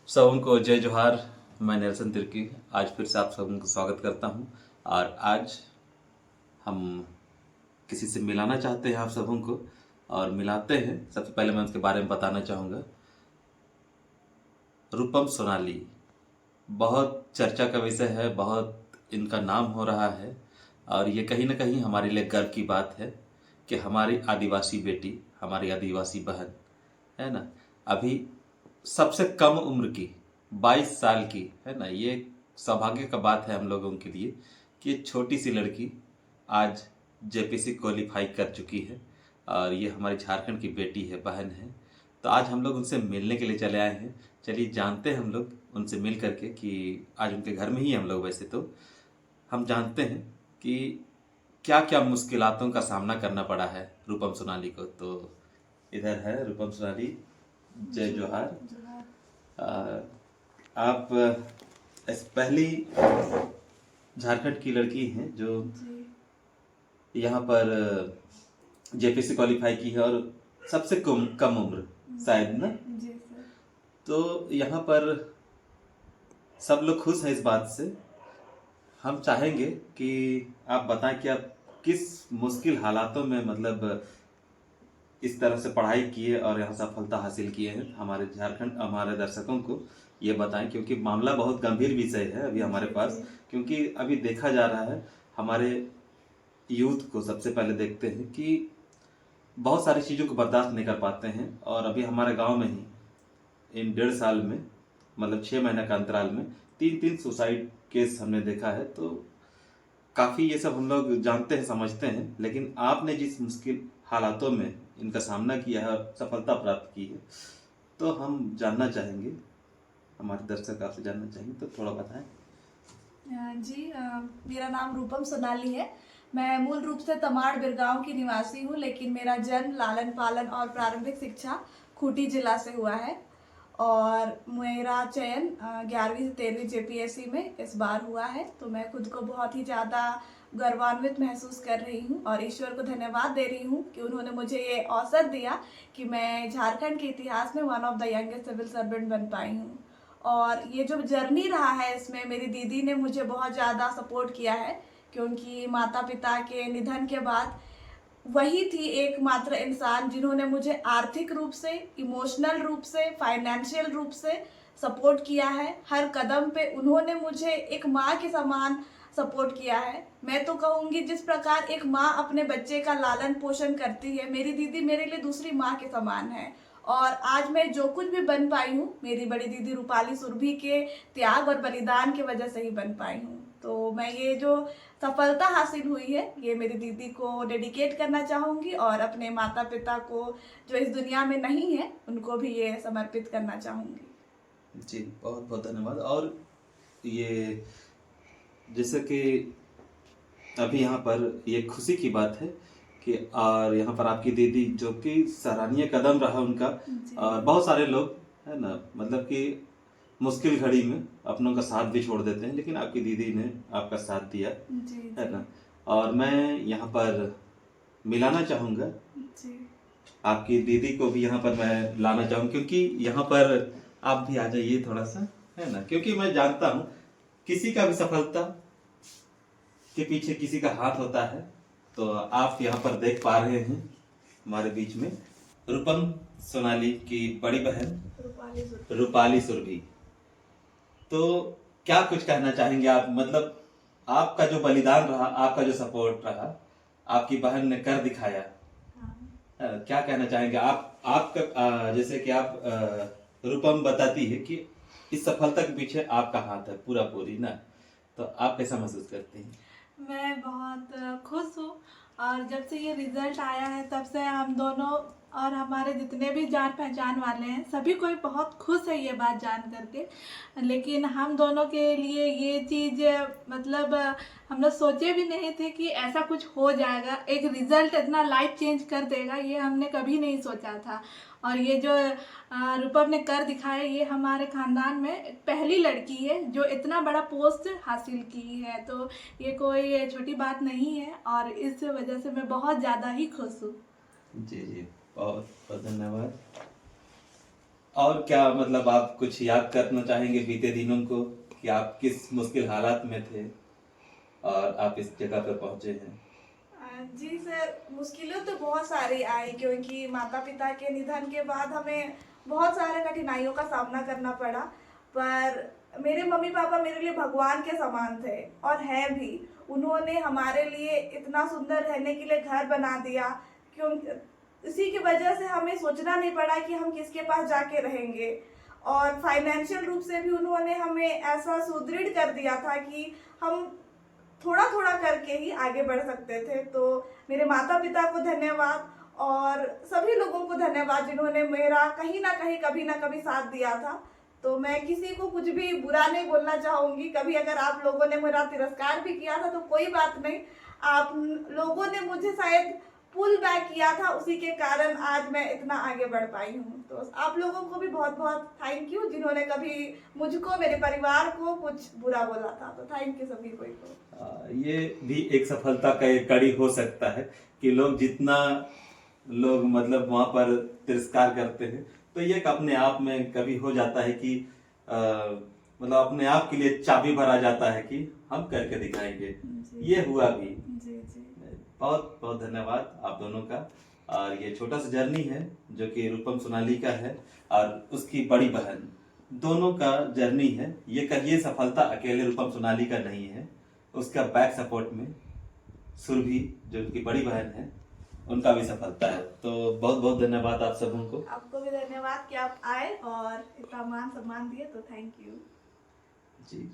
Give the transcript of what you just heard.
सबों को जय जोहार। मैं नेल्सन तिर्की आज फिर से आप सबों को स्वागत करता हूं। और आज हम किसी से मिलाना चाहते हैं आप सबों को और मिलाते हैं। सबसे पहले मैं उसके बारे में बताना चाहूँगा। रूपम सोनाली बहुत चर्चा का विषय है, बहुत इनका नाम हो रहा है और ये कहीं ना कहीं हमारे लिए गर्व की बात है कि हमारी आदिवासी बेटी, हमारी आदिवासी बहन है ना, अभी सबसे कम उम्र की 22 साल की है ना। ये सौभाग्य का बात है हम लोगों के लिए कि एक छोटी सी लड़की आज जेपीसी क्वालिफाई कर चुकी है और ये हमारी झारखंड की बेटी है, बहन है। तो आज हम लोग उनसे मिलने के लिए चले आए हैं। चलिए जानते हैं हम लोग उनसे मिल करके कि आज उनके घर में ही हम लोग, वैसे तो हम जानते हैं कि क्या क्या मुश्किलातों का सामना करना पड़ा है रूपम सोनाली को। तो इधर है रूपम सोनाली, जय जोहार। आप पहली झारखंड की लड़की हैं जो यहाँ पर जेपीसी क्वालिफाई की है और सबसे कम उम्र शायद ना। जी सर। तो यहाँ पर सब लोग खुश हैं इस बात से। हम चाहेंगे कि आप बताएं कि आप किस मुश्किल हालातों में मतलब इस तरह से पढ़ाई किए और यहाँ सफलता हासिल किए हैं। हमारे झारखंड, हमारे दर्शकों को ये बताएं क्योंकि मामला बहुत गंभीर विषय है अभी हमारे पास। क्योंकि अभी देखा जा रहा है, हमारे यूथ को सबसे पहले देखते हैं कि बहुत सारी चीज़ों को बर्दाश्त नहीं कर पाते हैं। और अभी हमारे गांव में ही इन 1.5 साल में, मतलब 6 महीने का अंतराल में 3 सुसाइड केस हमने देखा है। तो काफ़ी ये सब हम लोग जानते हैं, समझते हैं। लेकिन आपने जिस मुश्किल हालातों में इनका सामना किया है और सफलता प्राप्त की है, तो हम जानना चाहेंगे, हमारे दर्शक आपसे जानना चाहेंगे, तो थोड़ा बताएं। जी, मेरा नाम रूपम सोनाली है। मैं मूल रूप से तमाड़ बिरगांव की निवासी हूँ, लेकिन मेरा जन्म, लालन पालन और प्रारंभिक शिक्षा खूंटी जिला से हुआ है। और मेरा चयन 11वीं से 13वीं जेपीएससी में इस बार हुआ है। तो मैं खुद को बहुत ही ज़्यादा गौरवान्वित महसूस कर रही हूँ और ईश्वर को धन्यवाद दे रही हूँ कि उन्होंने मुझे ये अवसर दिया कि मैं झारखंड के इतिहास में one of the youngest civil servant बन पाई हूँ। और ये जो जर्नी रहा है, इसमें मेरी दीदी ने मुझे बहुत ज़्यादा सपोर्ट किया है, क्योंकि माता पिता के निधन के बाद वही थी एकमात्र इंसान जिन्होंने मुझे आर्थिक रूप से, इमोशनल रूप से, फाइनेंशियल रूप से सपोर्ट किया है। हर कदम पे उन्होंने मुझे एक माँ के समान सपोर्ट किया है। मैं तो कहूँगी, जिस प्रकार एक माँ अपने बच्चे का लालन पोषण करती है, मेरी दीदी मेरे लिए दूसरी माँ के समान है। और आज मैं जो कुछ भी बन पाई हूँ, मेरी बड़ी दीदी रूपाली सुरभि के त्याग और बलिदान की वजह से ही बन पाई हूँ। तो मैं ये जो सफलता हासिल हुई है, ये मेरी दीदी को डेडिकेट करना चाहूँगी और अपने माता पिता को जो इस दुनिया में नहीं है, उनको भी ये समर्पित करना चाहूँगी। जी, बहुत बहुत धन्यवाद। और ये जैसे कि अभी यहाँ पर ये खुशी की बात है कि और यहाँ पर आपकी दीदी, जो कि सराहनीय कदम रहा उनका, और बहुत सारे लोग है ना, मतलब कि मुश्किल घड़ी में अपनों का साथ भी छोड़ देते हैं, लेकिन आपकी दीदी ने आपका साथ दिया है ना। और मैं यहाँ पर मिलाना चाहूँगा, आपकी दीदी को भी यहाँ पर मैं लाना चाहूँ, क्योंकि यहाँ पर आप भी आ जाइए थोड़ा सा, है ना। क्योंकि मैं जानता हूँ किसी का भी सफलता के पीछे किसी का हाथ होता है। तो आप यहाँ पर देख पा रहे हैं हमारे बीच में रूपम सोनाली की बड़ी बहन रूपाली सुरभि। तो क्या कुछ कहना चाहेंगे आप, मतलब आपका जो बलिदान रहा, आपका जो सपोर्ट रहा, आपकी बहन ने कर दिखाया। क्या कहना चाहेंगे आप? आपका जैसे कि आप रूपम बताती है कि इस सफलता के पीछे आपका हाथ है पूरा पूरी ना, तो आप कैसा महसूस करते हैं? मैं बहुत खुश हूँ। और जब से ये रिजल्ट आया है, तब से हम दोनों और हमारे जितने भी जान पहचान वाले हैं, सभी कोई बहुत खुश है ये बात जान करके। लेकिन हम दोनों के लिए ये चीज़, मतलब हम लोग सोचे भी नहीं थे कि ऐसा कुछ हो जाएगा, एक रिजल्ट इतना लाइफ चेंज कर देगा, ये हमने कभी नहीं सोचा था। और ये जो रूपम ने कर दिखाया, ये हमारे खानदान में पहली लड़की है जो इतना बड़ा पोस्ट हासिल की है। तो ये कोई छोटी बात नहीं है और इस वजह से मैं बहुत ज़्यादा ही खुश हूँ। जी जी, बहुत बहुत धन्यवाद। और क्या मतलब आप कुछ याद करना चाहेंगे बीते दिनों को कि आप किस मुश्किल हालात में थे और आप इस जगह पर पहुंचे हैं? जी सर, मुश्किलें तो बहुत सारी आई क्योंकि माता पिता के निधन के बाद हमें बहुत सारे कठिनाइयों का सामना करना पड़ा। पर मेरे मम्मी पापा मेरे लिए भगवान के समान थे और हैं भी। उन्होंने हमारे लिए इतना सुंदर रहने के लिए घर बना दिया, क्योंकि इसी की वजह से हमें सोचना नहीं पड़ा कि हम किसके पास जाके रहेंगे। और फाइनेंशियल रूप से भी उन्होंने हमें ऐसा सुदृढ़ कर दिया था कि हम थोड़ा थोड़ा करके ही आगे बढ़ सकते थे। तो मेरे माता पिता को धन्यवाद और सभी लोगों को धन्यवाद जिन्होंने मेरा कहीं ना कहीं कभी ना कभी साथ दिया था। तो मैं किसी को कुछ भी बुरा नहीं बोलना चाहूँगी। कभी अगर आप लोगों ने मेरा तिरस्कार भी किया था तो कोई बात नहीं, आप लोगों ने मुझे शायद पुल बैक किया था, उसी के कारण आज मैं इतना आगे बढ़ पाई हूँ। तो आप लोगों को भी बहुत बहुत थैंक यू जिन्होंने कभी मुझको, मेरे परिवार को कुछ बुरा बोला था। तो थैंक यू सभी को। ये भी एक सफलता का एक कड़ी हो सकता है कि लोग जितना लोग मतलब वहां पर तिरस्कार करते हैं तो ये एक अपने आप में कभी हो जाता है कि मतलब अपने आप के लिए चाबी भरा जाता है कि हम करके दिखाएंगे। ये हुआ भी। जी जी। बहुत बहुत धन्यवाद आप दोनों का। और ये छोटा सा जर्नी है जो कि रूपम सोनाली का है और उसकी बड़ी बहन, दोनों का जर्नी है। ये कहिए सफलता अकेले रूपम सोनाली का नहीं है, उसका बैक सपोर्ट में सुरभि जो उनकी बड़ी बहन है उनका भी सफलता है। तो बहुत बहुत धन्यवाद आप सबों को। आपको भी धन्यवाद कि आप आए और इतना मान सम्मान दिए। तो थैंक यू जी।